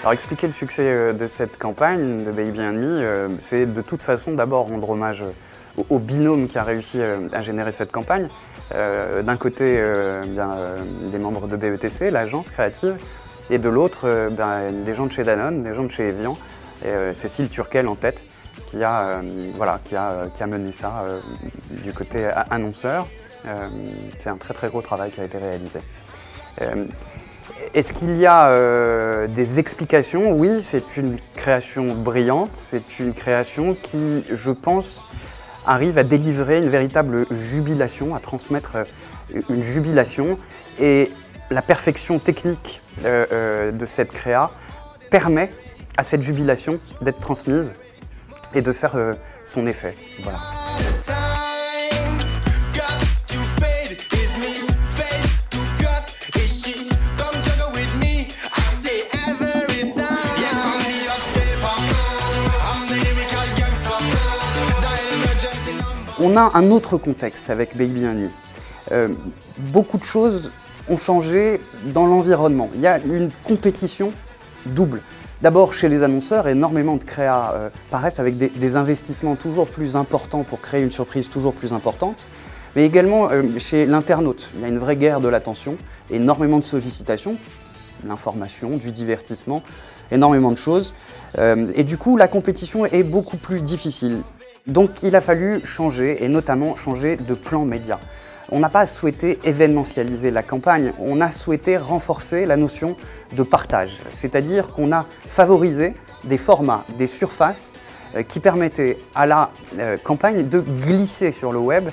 Alors expliquer le succès de cette campagne de Baby & Me, c'est de toute façon d'abord rendre hommage au binôme qui a réussi à générer cette campagne. D'un côté, des membres de BETC, l'agence créative, et de l'autre, des gens de chez Danone, des gens de chez Evian, et Cécile Turkel en tête, qui a mené ça du côté annonceur. C'est un très gros travail qui a été réalisé. Est-ce qu'il y a des explications? Oui, c'est une création brillante, c'est une création qui, je pense, arrive à délivrer une véritable jubilation, à transmettre une jubilation. Et la perfection technique de cette créa permet à cette jubilation d'être transmise et de faire son effet. Voilà. On a un autre contexte avec Baby & Me. Beaucoup de choses ont changé dans l'environnement. Il y a une compétition double. D'abord, chez les annonceurs, énormément de créas paraissent avec des investissements toujours plus importants pour créer une surprise toujours plus importante. Mais également chez l'internaute. Il y a une vraie guerre de l'attention, énormément de sollicitations, l'information, du divertissement, énormément de choses. Et du coup, la compétition est beaucoup plus difficile. Donc il a fallu changer, et notamment changer de plan média. On n'a pas souhaité événementialiser la campagne, on a souhaité renforcer la notion de partage. C'est-à-dire qu'on a favorisé des formats, des surfaces qui permettaient à la campagne de glisser sur le web,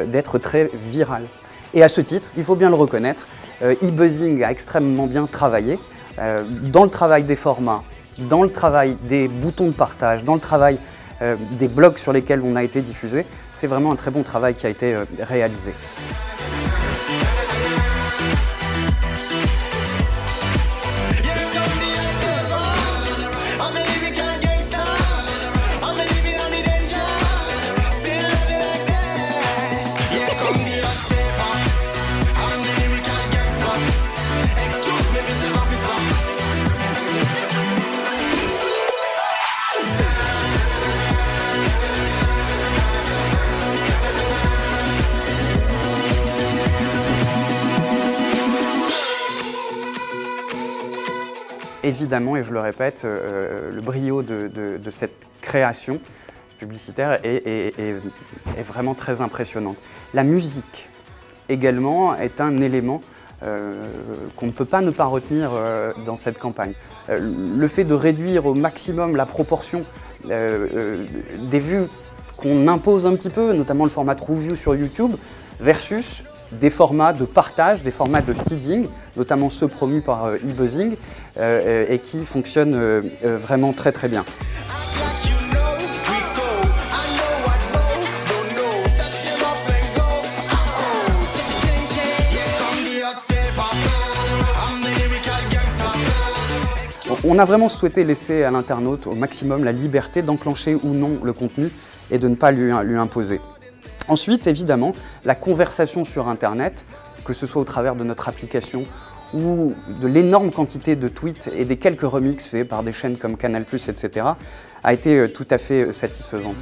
d'être très virale. Et à ce titre, il faut bien le reconnaître, eBuzzing a extrêmement bien travaillé dans le travail des formats, dans le travail des boutons de partage, dans le travail des blogs sur lesquels on a été diffusé. C'est vraiment un très bon travail qui a été réalisé. Évidemment, et je le répète, le brio de cette création publicitaire est vraiment très impressionnante. La musique également est un élément qu'on ne peut pas ne pas retenir dans cette campagne. Le fait de réduire au maximum la proportion des vues qu'on impose un petit peu, notamment le format TrueView sur YouTube, versus des formats de partage, des formats de seeding, notamment ceux promus par eBuzzing, et qui fonctionnent vraiment très bien. On a vraiment souhaité laisser à l'internaute au maximum la liberté d'enclencher ou non le contenu et de ne pas lui imposer. Ensuite, évidemment, la conversation sur Internet, que ce soit au travers de notre application ou de l'énorme quantité de tweets et des quelques remixes faits par des chaînes comme Canal+, etc., a été tout à fait satisfaisante.